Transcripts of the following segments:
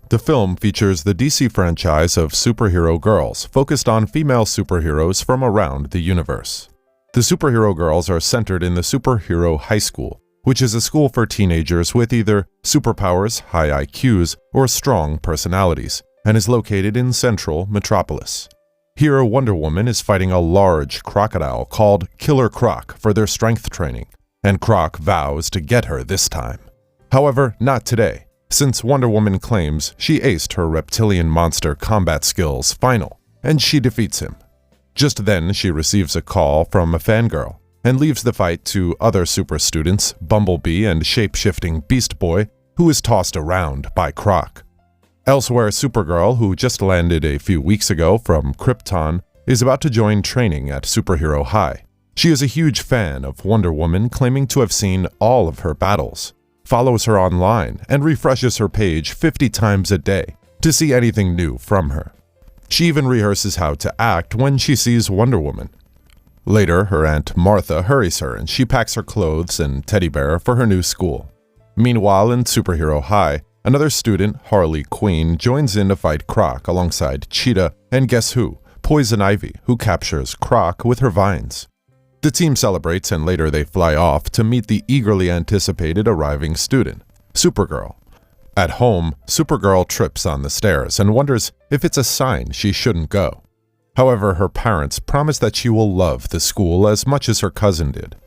The film features the DC franchise of superhero girls, focused on female superheroes from around the universe. The superhero girls are centered in the Superhero High School, which is a school for teenagers with either superpowers, high IQs, or strong personalities, and is located in central Metropolis. Here, Wonder Woman is fighting a large crocodile called Killer Croc for their strength training, and Croc vows to get her this time. However, not today, since Wonder Woman claims she aced her reptilian monster combat skills final, and she defeats him. Just then, she receives a call from a fangirl, and leaves the fight to other super students, Bumblebee and shape-shifting Beast Boy, who is tossed around by Croc. Elsewhere, Supergirl, who just landed a few weeks ago from Krypton, is about to join training at Superhero High. She is a huge fan of Wonder Woman, claiming to have seen all of her battles, follows her online, and refreshes her page 50 times a day to see anything new from her. She even rehearses how to act when she sees Wonder Woman. Later, her Aunt Martha hurries her and she packs her clothes and teddy bear for her new school. Meanwhile, in Superhero High, another student, Harley Quinn, joins in to fight Croc alongside Cheetah and guess who? Poison Ivy, who captures Croc with her vines. The team celebrates and later they fly off to meet the eagerly anticipated arriving student, Supergirl. At home, Supergirl trips on the stairs and wonders if it's a sign she shouldn't go. However, her parents promise that she will love the school as much as her cousin did.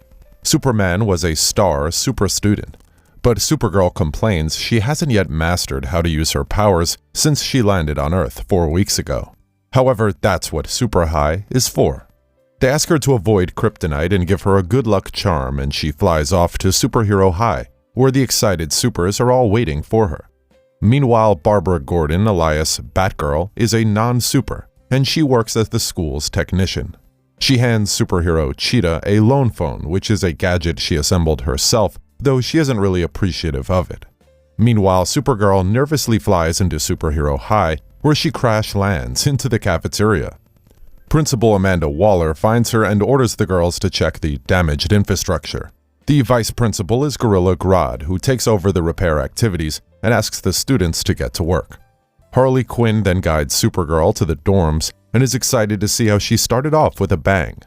Superman was a star super student, but Supergirl complains she hasn't yet mastered how to use her powers since she landed on Earth 4 weeks ago. However, that's what Super High is for. They ask her to avoid kryptonite and give her a good luck charm, and she flies off to Superhero High, where the excited supers are all waiting for her. Meanwhile, Barbara Gordon, alias Batgirl, is a non-super, and she works as the school's technician. She hands superhero Cheetah a loan phone, which is a gadget she assembled herself, though she isn't really appreciative of it. Meanwhile, Supergirl nervously flies into Superhero High, where she crash lands into the cafeteria. Principal Amanda Waller finds her and orders the girls to check the damaged infrastructure. The vice principal is Gorilla Grodd, who takes over the repair activities and asks the students to get to work. Harley Quinn then guides Supergirl to the dorms and is excited to see how she started off with a bang.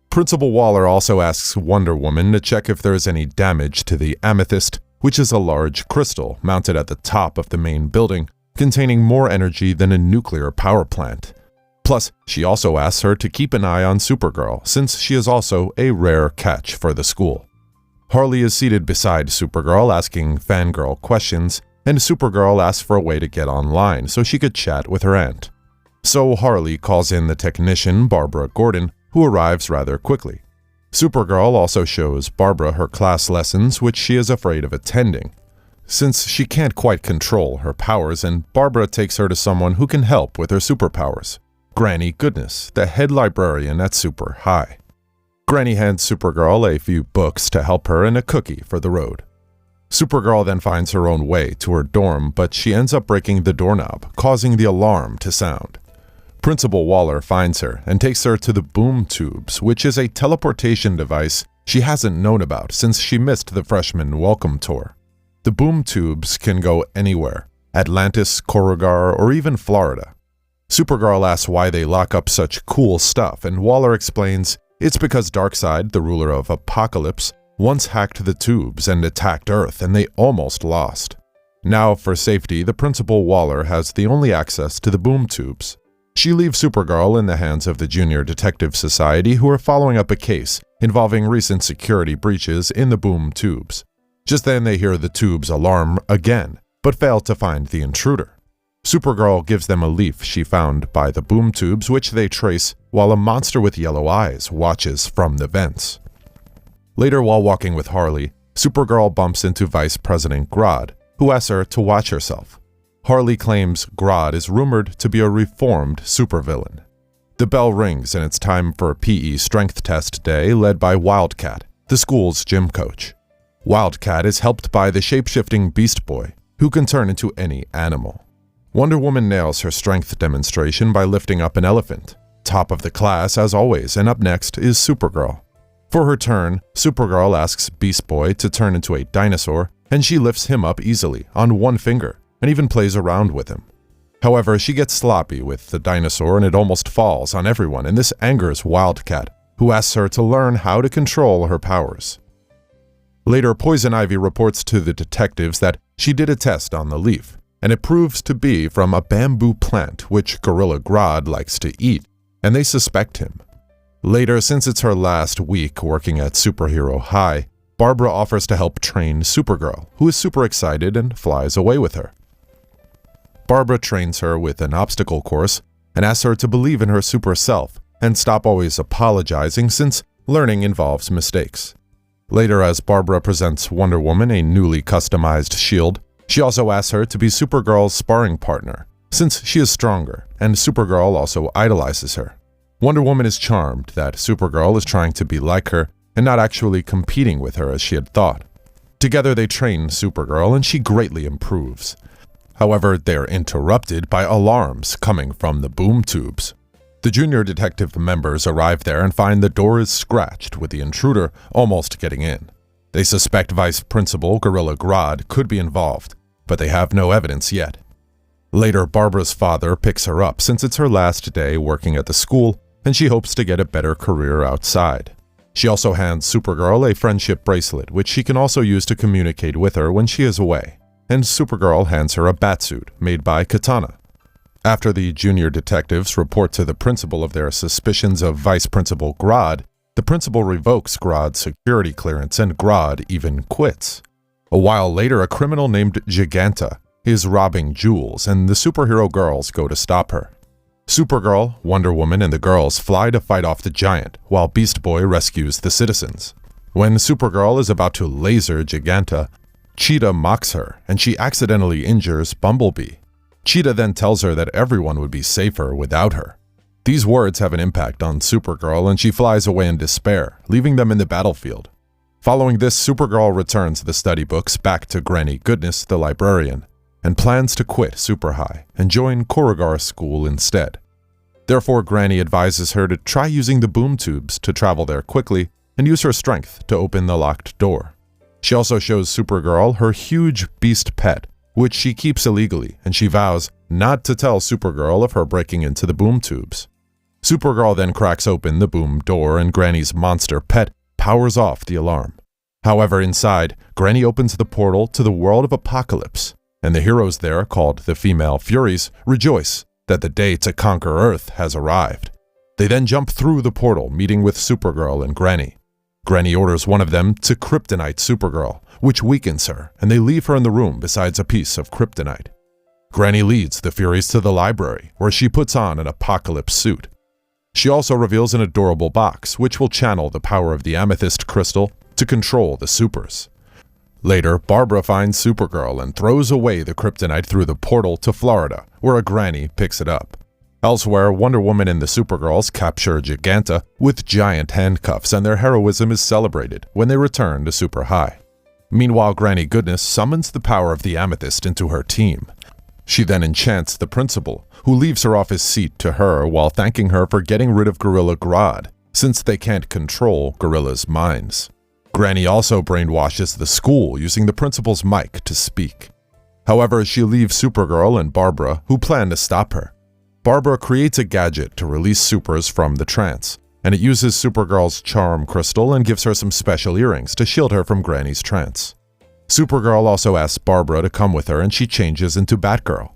Principal Waller also asks Wonder Woman to check if there is any damage to the amethyst, which is a large crystal mounted at the top of the main building, containing more energy than a nuclear power plant. Plus, she also asks her to keep an eye on Supergirl, since she is also a rare catch for the school. Harley is seated beside Supergirl asking fangirl questions, and Supergirl asks for a way to get online so she could chat with her aunt. So Harley calls in the technician, Barbara Gordon, who arrives rather quickly. Supergirl also shows Barbara her class lessons, which she is afraid of attending, since she can't quite control her powers, and Barbara takes her to someone who can help with her superpowers, Granny Goodness, the head librarian at Super High. Granny hands Supergirl a few books to help her and a cookie for the road. Supergirl then finds her own way to her dorm, but she ends up breaking the doorknob, causing the alarm to sound. Principal Waller finds her and takes her to the boom tubes, which is a teleportation device she hasn't known about since she missed the freshman welcome tour. The boom tubes can go anywhere, Atlantis, Corrugar, or even Florida. Supergirl asks why they lock up such cool stuff, and Waller explains it's because Darkseid, the ruler of Apocalypse, once hacked the tubes and attacked Earth, and they almost lost. Now, for safety, the Principal Waller has the only access to the boom tubes. She leaves Supergirl in the hands of the Junior Detective Society, who are following up a case involving recent security breaches in the boom tubes. Just then they hear the tubes alarm again, but fail to find the intruder. Supergirl gives them a leaf she found by the boom tubes, which they trace, while a monster with yellow eyes watches from the vents. Later, while walking with Harley, Supergirl bumps into Vice President Grodd, who asks her to watch herself. Harley claims Grodd is rumored to be a reformed supervillain. The bell rings and it's time for a PE strength test day led by Wildcat, the school's gym coach. Wildcat is helped by the shape-shifting Beast Boy, who can turn into any animal. Wonder Woman nails her strength demonstration by lifting up an elephant. Top of the class as always, and up next is Supergirl. For her turn, Supergirl asks Beast Boy to turn into a dinosaur, and she lifts him up easily on one finger, and even plays around with him. However, she gets sloppy with the dinosaur and it almost falls on everyone, and this angers Wildcat, who asks her to learn how to control her powers. Later, Poison Ivy reports to the detectives that she did a test on the leaf, and it proves to be from a bamboo plant which Gorilla Grodd likes to eat, and they suspect him. Later, since it's her last week working at Superhero High, Barbara offers to help train Supergirl, who is super excited and flies away with her. Barbara trains her with an obstacle course and asks her to believe in her super self and stop always apologizing since learning involves mistakes. Later, as Barbara presents Wonder Woman a newly customized shield, she also asks her to be Supergirl's sparring partner, since she is stronger, and Supergirl also idolizes her. Wonder Woman is charmed that Supergirl is trying to be like her and not actually competing with her as she had thought. Together they train Supergirl and she greatly improves. However, they are interrupted by alarms coming from the boom tubes. The junior detective members arrive there and find the door is scratched, with the intruder almost getting in. They suspect Vice Principal Gorilla Grodd could be involved, but they have no evidence yet. Later, Barbara's father picks her up since it's her last day working at the school and she hopes to get a better career outside. She also hands Supergirl a friendship bracelet, which she can also use to communicate with her when she is away, and Supergirl hands her a batsuit made by Katana. After the junior detectives report to the principal of their suspicions of Vice Principal Grodd, the principal revokes Grodd's security clearance and Grodd even quits. A while later, a criminal named Giganta is robbing jewels and the superhero girls go to stop her. Supergirl, Wonder Woman, and the girls fly to fight off the giant, while Beast Boy rescues the citizens. When Supergirl is about to laser Giganta, Cheetah mocks her and she accidentally injures Bumblebee. Cheetah then tells her that everyone would be safer without her. These words have an impact on Supergirl and she flies away in despair, leaving them in the battlefield. Following this, Supergirl returns the study books back to Granny Goodness, the librarian, and plans to quit Super High and join Korugar School instead. Therefore, Granny advises her to try using the boom tubes to travel there quickly and use her strength to open the locked door. She also shows Supergirl her huge beast pet, which she keeps illegally, and she vows not to tell Supergirl of her breaking into the boom tubes. Supergirl then cracks open the boom door and Granny's monster pet powers off the alarm. However, inside, Granny opens the portal to the world of Apocalypse, and the heroes there, called the Female Furies, rejoice that the day to conquer Earth has arrived. They then jump through the portal, meeting with Supergirl and Granny. Granny orders one of them to kryptonite Supergirl, which weakens her, and they leave her in the room besides a piece of kryptonite. Granny leads the Furies to the library, where she puts on an Apocalypse suit. She also reveals an adorable box, which will channel the power of the amethyst crystal to control the supers. Later, Barbara finds Supergirl and throws away the kryptonite through the portal to Florida, where a granny picks it up. Elsewhere, Wonder Woman and the Supergirls capture Giganta with giant handcuffs, and their heroism is celebrated when they return to Super High. Meanwhile, Granny Goodness summons the power of the amethyst into her team. She then enchants the principal, who leaves her off his seat to her while thanking her for getting rid of Gorilla Grodd, since they can't control Gorilla's minds. Granny also brainwashes the school using the principal's mic to speak. However, she leaves Supergirl and Barbara, who plan to stop her. Barbara creates a gadget to release supers from the trance, and it uses Supergirl's charm crystal and gives her some special earrings to shield her from Granny's trance. Supergirl also asks Barbara to come with her and she changes into Batgirl.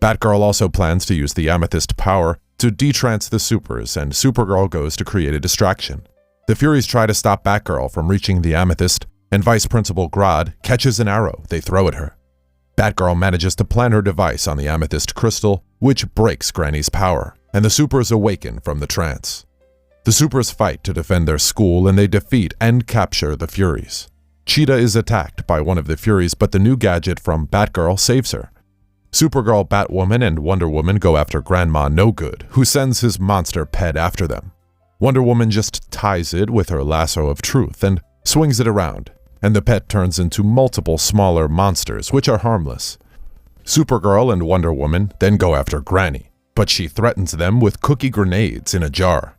Batgirl also plans to use the amethyst power to detrance the supers, and Supergirl goes to create a distraction. The Furies try to stop Batgirl from reaching the amethyst, and Vice Principal Grodd catches an arrow they throw at her. Batgirl manages to plant her device on the amethyst crystal, which breaks Granny's power, and the supers awaken from the trance. The supers fight to defend their school, and they defeat and capture the Furies. Cheetah is attacked by one of the Furies, but the new gadget from Batgirl saves her. Supergirl, Batwoman, and Wonder Woman go after Grandma No Good, who sends his monster pet after them. Wonder Woman just ties it with her lasso of truth and swings it around, and the pet turns into multiple smaller monsters which are harmless. Supergirl and Wonder Woman then go after Granny, but she threatens them with cookie grenades in a jar.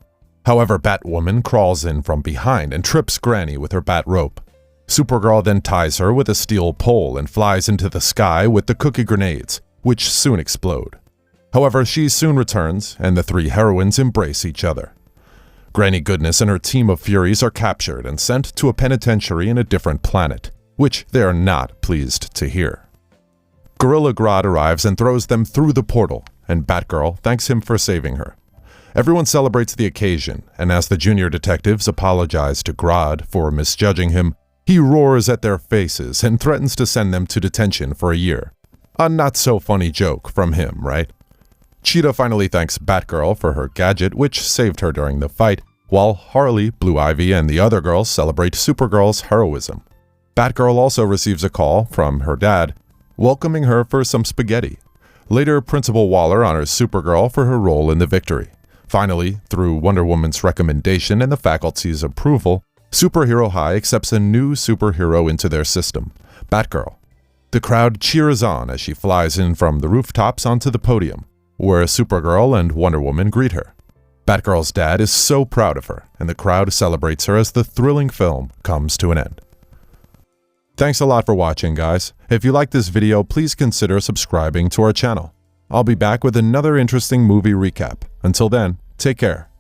However, Batwoman crawls in from behind and trips Granny with her bat rope. Supergirl then ties her with a steel pole and flies into the sky with the cookie grenades, which soon explode. However, she soon returns, and the three heroines embrace each other. Granny Goodness and her team of Furies are captured and sent to a penitentiary in a different planet, which they are not pleased to hear. Gorilla Grodd arrives and throws them through the portal, and Batgirl thanks him for saving her. Everyone celebrates the occasion, and as the junior detectives apologize to Grodd for misjudging him, he roars at their faces and threatens to send them to detention for a year. A not-so-funny joke from him, right? Cheetah finally thanks Batgirl for her gadget, which saved her during the fight, while Harley, Blue Ivy, and the other girls celebrate Supergirl's heroism. Batgirl also receives a call from her dad, welcoming her for some spaghetti. Later, Principal Waller honors Supergirl for her role in the victory. Finally, through Wonder Woman's recommendation and the faculty's approval, Superhero High accepts a new superhero into their system, Batgirl. The crowd cheers on as she flies in from the rooftops onto the podium, where Supergirl and Wonder Woman greet her. Batgirl's dad is so proud of her, and the crowd celebrates her as the thrilling film comes to an end. Thanks a lot for watching, guys. If you liked this video, please consider subscribing to our channel. I'll be back with another interesting movie recap. Until then, take care.